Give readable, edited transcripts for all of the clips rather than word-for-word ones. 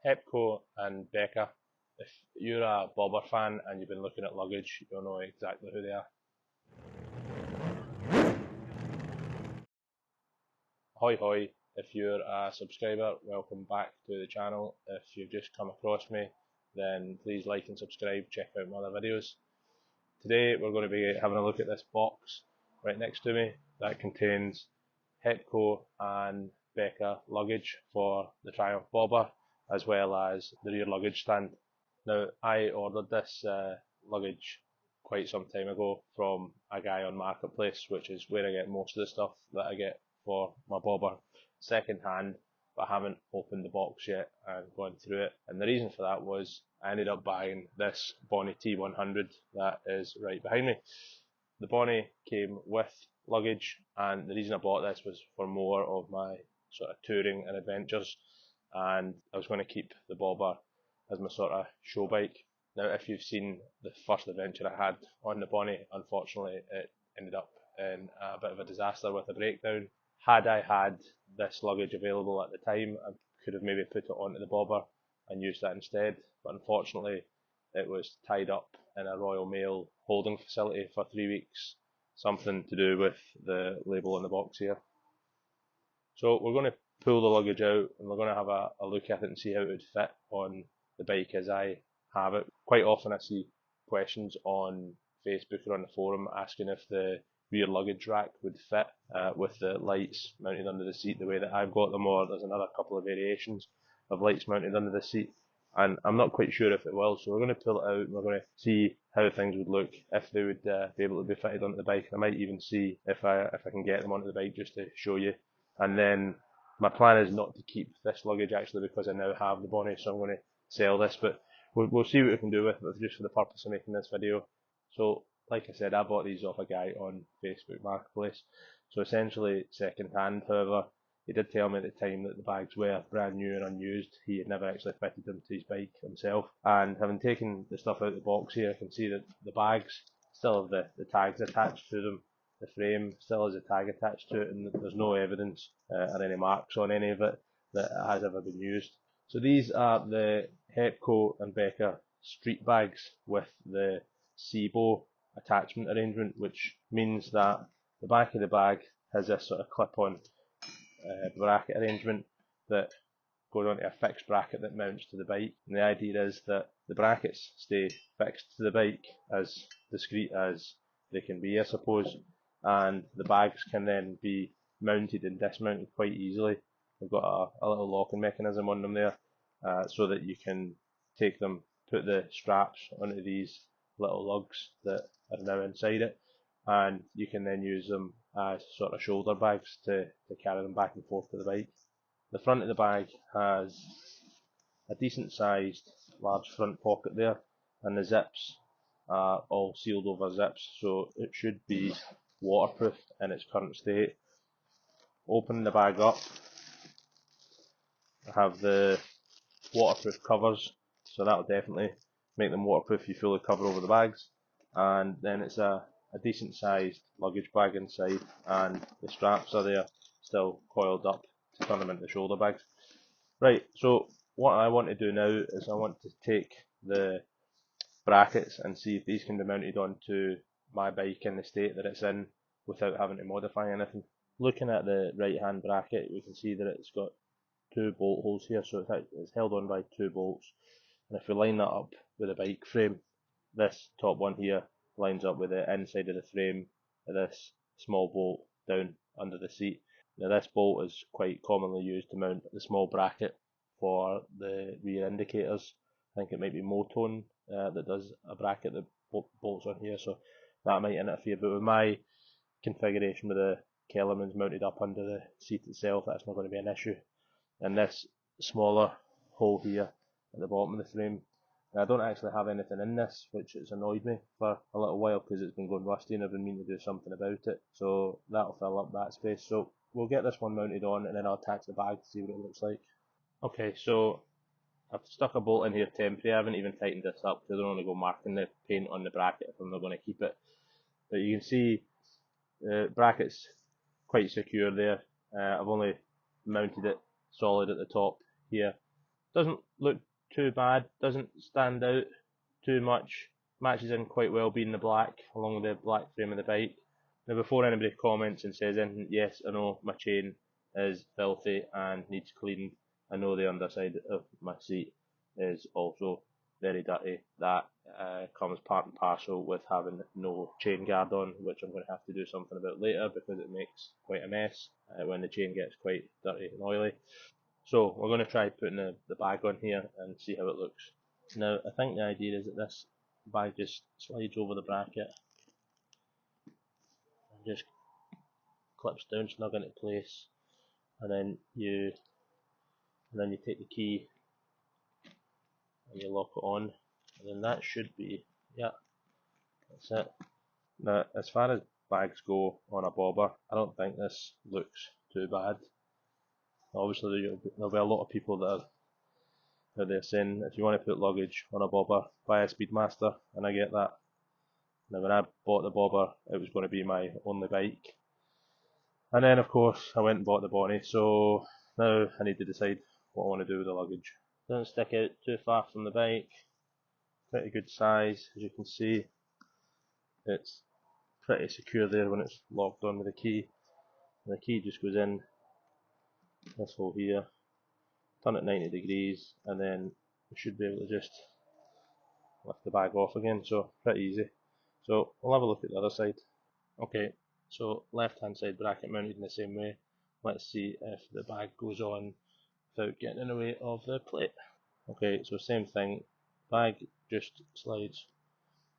Hepco and Becker. If you're a bobber fan and you've been looking at luggage, you'll know exactly who they are. Hoi hoi, if you're a subscriber, welcome back to the channel. If you've just come across me, then please like and subscribe, check out my other videos. Today we're going to be having a look at this box right next to me that contains Hepco and Becker luggage for the Triumph Bobber, as well as the rear luggage stand. Now, I ordered this luggage quite some time ago from a guy on Marketplace, which is where I get most of the stuff that I get for my bobber second hand, but I haven't opened the box yet and gone through it. And the reason for that was I ended up buying this Bonnie T100 that is right behind me. The Bonnie came with luggage, and the reason I bought this was for more of my sort of touring and adventures, and I was going to keep the bobber as my sort of show bike. Now, if you've seen the first adventure I had on the Bonnie, unfortunately it ended up in a bit of a disaster with a breakdown. Had I had this luggage available at the time, I could have maybe put it onto the bobber and used that instead, but unfortunately it was tied up in a Royal Mail holding facility for 3 weeks, something to do with the label on the box here. So we're going to pull the luggage out and we're going to have a look at it and see how it would fit on the bike as I have it. Quite often I see questions on Facebook or on the forum asking if the rear luggage rack would fit with the lights mounted under the seat the way that I've got them, or there's another couple of variations of lights mounted under the seat, and I'm not quite sure if it will. So we're going to pull it out and we're going to see how things would look, if they would be able to be fitted onto the bike. I might even see if I can get them onto the bike just to show you. And then my plan is not to keep this luggage actually, because I now have the Bonnie, so I'm going to sell this, but we'll see what we can do with it just for the purpose of making this video. So like I said, I bought these off a guy on Facebook Marketplace, so essentially second hand. However, he did tell me at the time that the bags were brand new and unused. He had never actually fitted them to his bike himself, and having taken the stuff out of the box here, I can see that the bags still have the tags attached to them. The frame still has a tag attached to it, and there's no evidence or any marks on any of it that it has ever been used. So these are the Hepco and Becker street bags with the SIBO attachment arrangement, which means that the back of the bag has this sort of clip-on bracket arrangement that goes onto a fixed bracket that mounts to the bike. And the idea is that the brackets stay fixed to the bike, as discreet as they can be, I suppose, and the bags can then be mounted and dismounted quite easily. They've got a little locking mechanism on them there, so that you can take them, put the straps onto these little lugs that are now inside it, and you can then use them as sort of shoulder bags to carry them back and forth to the bike. The front of the bag has a decent sized large front pocket there, and the zips are all sealed over zips, so it should be waterproof in its current state. Open the bag up, I have the waterproof covers, so that'll definitely make them waterproof if you fully cover over the bags. And then it's a decent sized luggage bag inside, and the straps are there still coiled up to turn them into shoulder bags. Right, so what I want to do now is I want to take the brackets and see if these can be mounted onto my bike in the state that it's in without having to modify anything. Looking at the right hand bracket, we can see that it's got two bolt holes here, so it's held on by two bolts. And if we line that up with a bike frame, this top one here lines up with the inside of the frame of this small bolt down under the seat. Now this bolt is quite commonly used to mount the small bracket for the rear indicators. I think it might be Motone that does a bracket that bolts on here, so that might interfere. But with my configuration with the Kellerman's mounted up under the seat itself, that's not going to be an issue. And this smaller hole here at the bottom of the frame, I don't actually have anything in this, which has annoyed me for a little while because it's been going rusty and I've been meaning to do something about it, so that'll fill up that space. So we'll get this one mounted on and then I'll attach the bag to see what it looks like. Okay, so I've stuck a bolt in here temporary. I haven't even tightened this up because I don't want to go marking the paint on the bracket if I'm not going to keep it. But you can see the bracket's quite secure there. I've only mounted it solid at the top here. doesn't look too bad, doesn't stand out too much, matches in quite well being the black along with the black frame of the bike. Now before anybody comments and says anything, yes, I know my chain is filthy and needs cleaned. I know the underside of my seat is also very dirty. That comes part and parcel with having no chain guard on, which I'm going to have to do something about later because it makes quite a mess when the chain gets quite dirty and oily. So we're going to try putting the bag on here and see how it looks. Now I think the idea is that this bag just slides over the bracket and just clips down snug into place, and then you take the key and you lock it on, and then that should be, yeah, that's it. Now as far as bags go on a bobber, I don't think this looks too bad. Obviously there'll be a lot of people that are saying if you want to put luggage on a bobber, buy a Speedmaster, and I get that. Now when I bought the bobber, it was going to be my only bike, and then of course I went and bought the Bonnie, so now I need to decide what I want to do with the luggage. Doesn't stick out too far from the bike, pretty good size, as you can see. It's pretty secure there when it's locked on with the key. And the key just goes in this hole here, turn it 90 degrees, and then you should be able to just lift the bag off again, so pretty easy. So we'll have a look at the other side. Okay, so left hand side bracket mounted in the same way. Let's see if the bag goes on without getting in the way of the plate. Okay, so same thing, bag just slides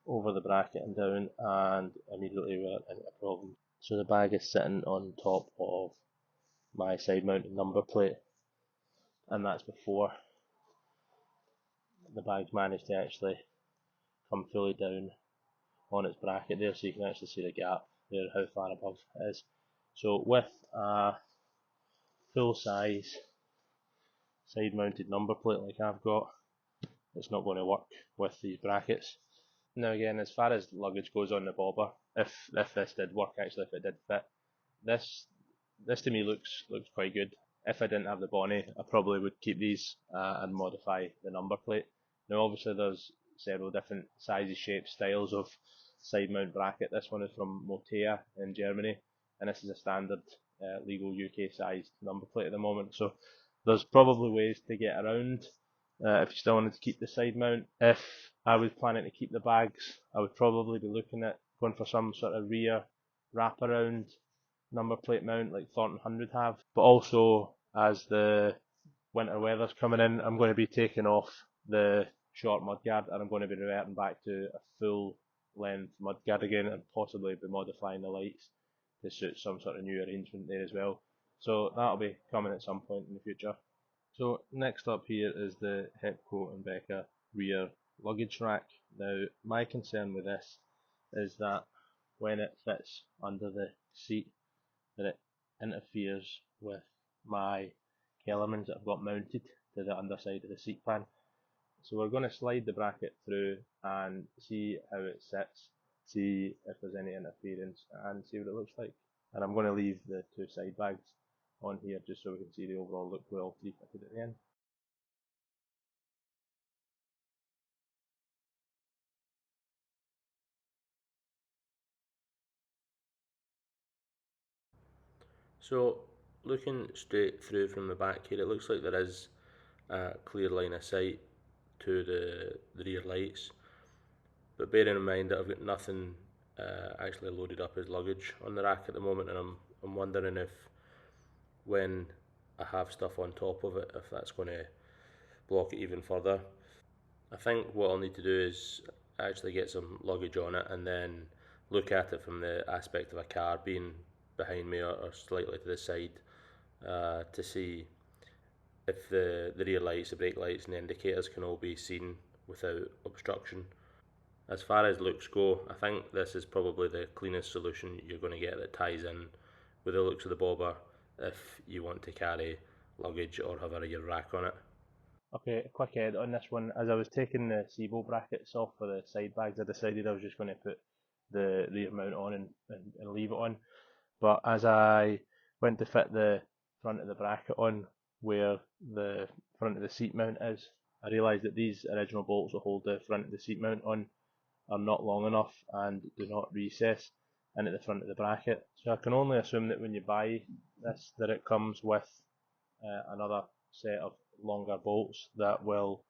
over the bracket and down, and immediately we're into a problem. So the bag is sitting on top of my side mounted number plate, and that's before the bag's managed to actually come fully down on its bracket there, so you can actually see the gap there, how far above it is. So with a full size side mounted number plate like I've got, it's not going to work with these brackets. Now again, as far as luggage goes on the bobber, if this did work, actually, if it did fit, this to me looks quite good. If I didn't have the Bonnie, I probably would keep these and modify the number plate. Now obviously there's several different sizes, shapes, styles of side mount bracket. This one is from Motea in Germany, and this is a standard legal UK sized number plate at the moment. So there's probably ways to get around if you still wanted to keep the side mount. If I was planning to keep the bags, I would probably be looking at going for some sort of rear wraparound number plate mount like Thornton 100 have. But also, as the winter weather's coming in, I'm going to be taking off the short mudguard and I'm going to be reverting back to a full length mudguard again, and possibly be modifying the lights to suit some sort of new arrangement there as well. So that'll be coming at some point in the future. So next up here is the Hepco and Becker rear luggage rack. Now my concern with this is that when it fits under the seat, that it interferes with my Kellermans that I've got mounted to the underside of the seat pan. So we're going to slide the bracket through and see how it sits, see if there's any interference, and see what it looks like. And I'm going to leave the two side bags on here just so we can see the overall look well three fitted at the end. So looking straight through from the back here, it looks like there is a clear line of sight to the rear lights, but bearing in mind that I've got nothing actually loaded up as luggage on the rack at the moment, and I'm wondering if when I have stuff on top of it, if that's going to block it even further. I think what I'll need to do is actually get some luggage on it and then look at it from the aspect of a car being behind me or slightly to the side to see if the rear lights, the brake lights and the indicators can all be seen without obstruction. As far as looks go, I think this is probably the cleanest solution you're going to get that ties in with the looks of the bobber if you want to carry luggage or have a rear rack on it. Okay, a quick edit on this one. As I was taking the SIBO brackets off for the side bags, I decided I was just going to put the rear mount on and leave it on. But as I went to fit the front of the bracket on where the front of the seat mount is. I realised that these original bolts that hold the front of the seat mount on are not long enough and do not recess into the front of the bracket. So I can only assume that when you buy this that it comes with another set of longer bolts that will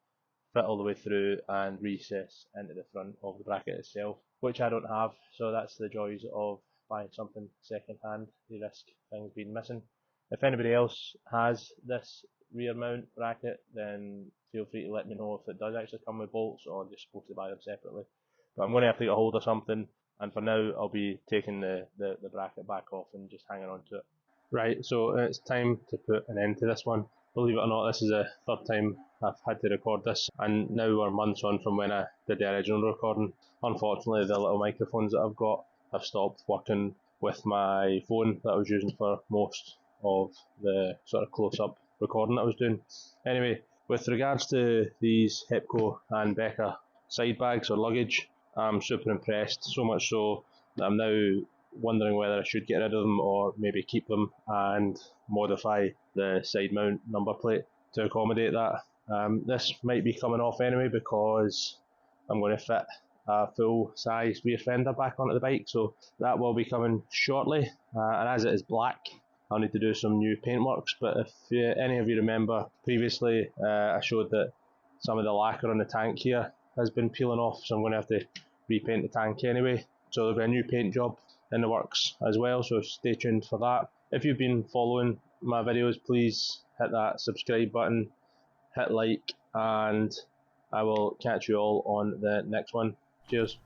fit all the way through and recess into the front of the bracket itself, which I don't have, so that's the joys of buying something second hand. You risk things being missing. If anybody else has this rear mount bracket, then feel free to let me know if it does actually come with bolts or just supposed to buy them separately. But I'm going to have to get a hold of something, and for now I'll be taking the bracket back off and just hanging on to it. Right, so it's time to put an end to this one. Believe it or not, this is the third time I've had to record this, and now we're months on from when I did the original recording. Unfortunately, the little microphones that I've got have stopped working with my phone that I was using for most of the sort of close-up recording that I was doing. Anyway, with regards to these Hepco and Becker side bags or luggage, I'm super impressed, so much so that I'm now wondering whether I should get rid of them or maybe keep them and modify the side mount number plate to accommodate that. This might be coming off anyway because I'm going to fit a full size rear fender back onto the bike, so that will be coming shortly, and as it is black I'll need to do some new paintworks. But if any of you remember previously, I showed that some of the lacquer on the tank here has been peeling off, so I'm going to have to repaint the tank anyway, so there'll be a new paint job in the works as well, so stay tuned for that. If you've been following my videos, please hit that subscribe button, hit like, and I will catch you all on the next one. Cheers.